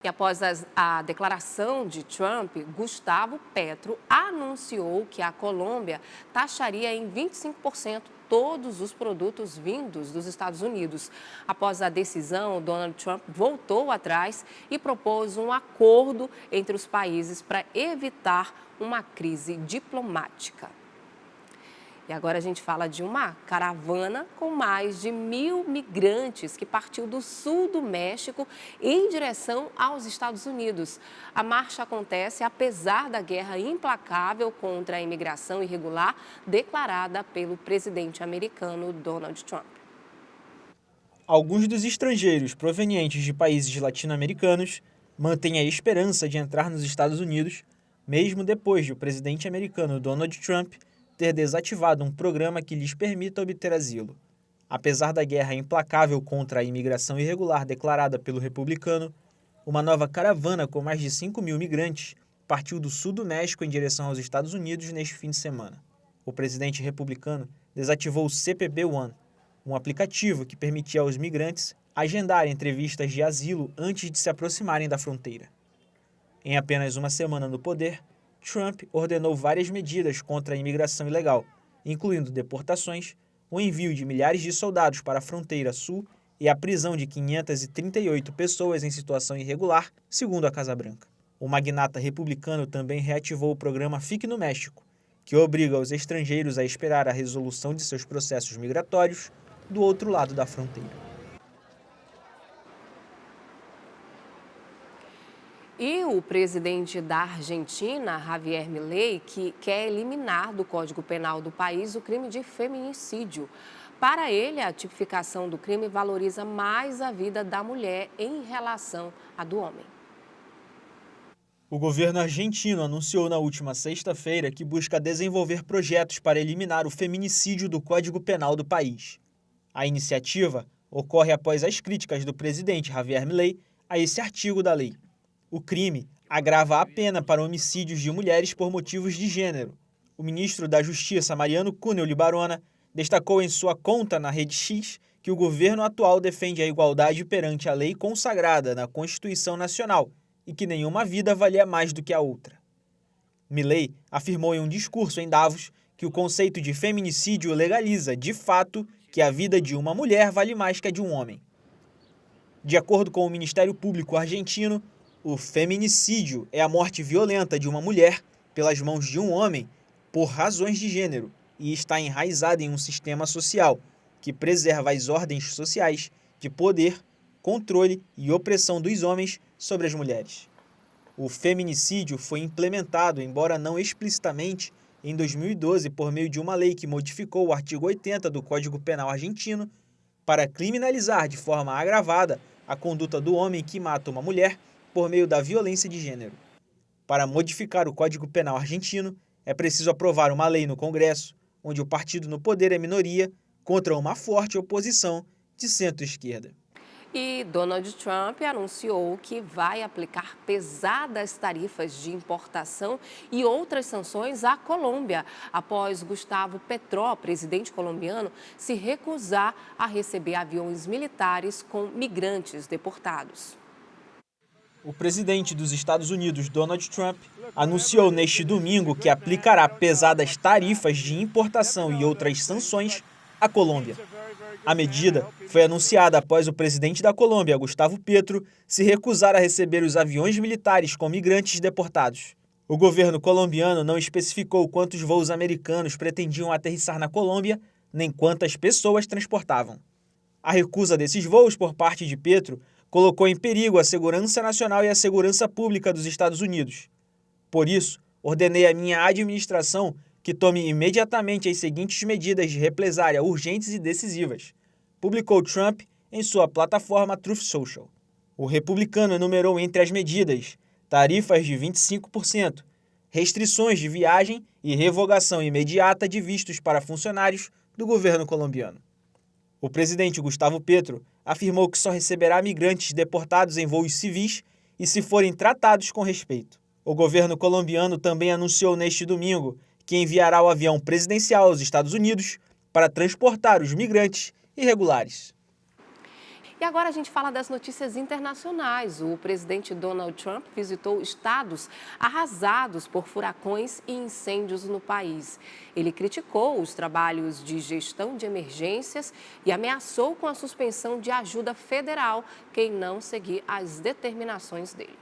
E após a declaração de Trump, Gustavo Petro anunciou que a Colômbia taxaria em 25% todos os produtos vindos dos Estados Unidos. Após a decisão, Donald Trump voltou atrás e propôs um acordo entre os países para evitar uma crise diplomática. E agora a gente fala de uma caravana com mais de 1.000 migrantes que partiu do sul do México em direção aos Estados Unidos. A marcha acontece apesar da guerra implacável contra a imigração irregular declarada pelo presidente americano Donald Trump. Alguns dos estrangeiros provenientes de países latino-americanos mantêm a esperança de entrar nos Estados Unidos, mesmo depois de o presidente americano Donald Trump ter desativado um programa que lhes permita obter asilo. Apesar da guerra implacável contra a imigração irregular declarada pelo republicano, uma nova caravana com mais de 5.000 migrantes partiu do sul do México em direção aos Estados Unidos neste fim de semana. O presidente republicano desativou o CPB One, um aplicativo que permitia aos migrantes agendar entrevistas de asilo antes de se aproximarem da fronteira. Em apenas uma semana no poder, Trump ordenou várias medidas contra a imigração ilegal, incluindo deportações, o envio de milhares de soldados para a fronteira sul e a prisão de 538 pessoas em situação irregular, segundo a Casa Branca. O magnata republicano também reativou o programa Fique no México, que obriga os estrangeiros a esperar a resolução de seus processos migratórios do outro lado da fronteira. E o presidente da Argentina, Javier Milei, que quer eliminar do Código Penal do país o crime de feminicídio. Para ele, a tipificação do crime valoriza mais a vida da mulher em relação à do homem. O governo argentino anunciou na última sexta-feira que busca desenvolver projetos para eliminar o feminicídio do Código Penal do país. A iniciativa ocorre após as críticas do presidente Javier Milei a esse artigo da lei. O crime agrava a pena para homicídios de mulheres por motivos de gênero. O ministro da Justiça, Mariano Cunha Libarona, destacou em sua conta na Rede X que o governo atual defende a igualdade perante a lei consagrada na Constituição Nacional e que nenhuma vida valia mais do que a outra. Milei afirmou em um discurso em Davos que o conceito de feminicídio legaliza, de fato, que a vida de uma mulher vale mais que a de um homem. De acordo com o Ministério Público argentino, o feminicídio é a morte violenta de uma mulher pelas mãos de um homem por razões de gênero e está enraizada em um sistema social que preserva as ordens sociais de poder, controle e opressão dos homens sobre as mulheres. O feminicídio foi implementado, embora não explicitamente, em 2012 por meio de uma lei que modificou o artigo 80 do Código Penal argentino para criminalizar de forma agravada a conduta do homem que mata uma mulher por meio da violência de gênero. Para modificar o Código Penal argentino, é preciso aprovar uma lei no Congresso, onde o partido no poder é minoria, contra uma forte oposição de centro-esquerda. E Donald Trump anunciou que vai aplicar pesadas tarifas de importação e outras sanções à Colômbia, após Gustavo Petro, presidente colombiano, se recusar a receber aviões militares com migrantes deportados. O presidente dos Estados Unidos, Donald Trump, anunciou neste domingo que aplicará pesadas tarifas de importação e outras sanções à Colômbia. A medida foi anunciada após o presidente da Colômbia, Gustavo Petro, se recusar a receber os aviões militares com migrantes deportados. O governo colombiano não especificou quantos voos americanos pretendiam aterrissar na Colômbia, nem quantas pessoas transportavam. A recusa desses voos por parte de Petro colocou em perigo a segurança nacional e a segurança pública dos Estados Unidos. Por isso, ordenei à minha administração que tome imediatamente as seguintes medidas de represália urgentes e decisivas, publicou Trump em sua plataforma Truth Social. O republicano enumerou entre as medidas tarifas de 25%, restrições de viagem e revogação imediata de vistos para funcionários do governo colombiano. O presidente Gustavo Petro afirmou que só receberá migrantes deportados em voos civis e se forem tratados com respeito. O governo colombiano também anunciou neste domingo que enviará o avião presidencial aos Estados Unidos para transportar os migrantes irregulares. E agora a gente fala das notícias internacionais. O presidente Donald Trump visitou estados arrasados por furacões e incêndios no país. Ele criticou os trabalhos de gestão de emergências e ameaçou com a suspensão de ajuda federal quem não seguir as determinações dele.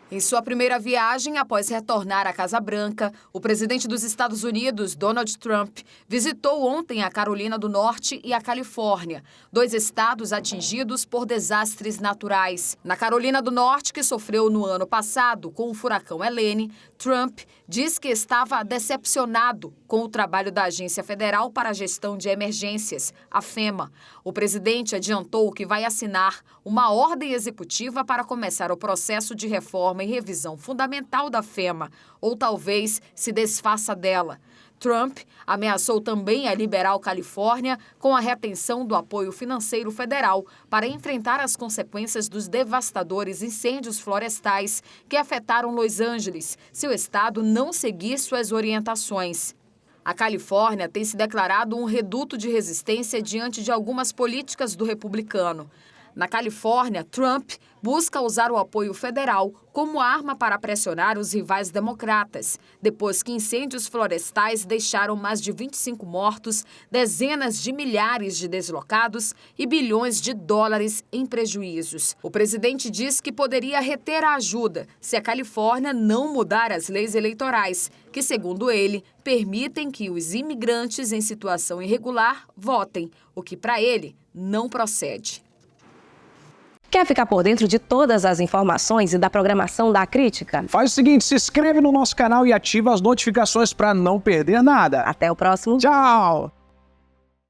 Em sua primeira viagem após retornar à Casa Branca, o presidente dos Estados Unidos, Donald Trump, visitou ontem a Carolina do Norte e a Califórnia, 2 estados atingidos por desastres naturais. Na Carolina do Norte, que sofreu no ano passado com o furacão Helene, Trump diz que estava decepcionado com o trabalho da Agência Federal para a Gestão de Emergências, a FEMA. O presidente adiantou que vai assinar uma ordem executiva para começar o processo de reforma e revisão fundamental da FEMA, ou talvez se desfaça dela. Trump ameaçou também a liberal Califórnia com a retenção do apoio financeiro federal para enfrentar as consequências dos devastadores incêndios florestais que afetaram Los Angeles, se o estado não seguir suas orientações. A Califórnia tem se declarado um reduto de resistência diante de algumas políticas do republicano. Na Califórnia, Trump busca usar o apoio federal como arma para pressionar os rivais democratas, depois que incêndios florestais deixaram mais de 25 mortos, dezenas de milhares de deslocados e bilhões de dólares em prejuízos. O presidente diz que poderia reter a ajuda se a Califórnia não mudar as leis eleitorais, que, segundo ele, permitem que os imigrantes em situação irregular votem, o que, para ele, não procede. Quer ficar por dentro de todas as informações e da programação da Crítica? Faz o seguinte, se inscreve no nosso canal e ativa as notificações para não perder nada. Até o próximo. Tchau!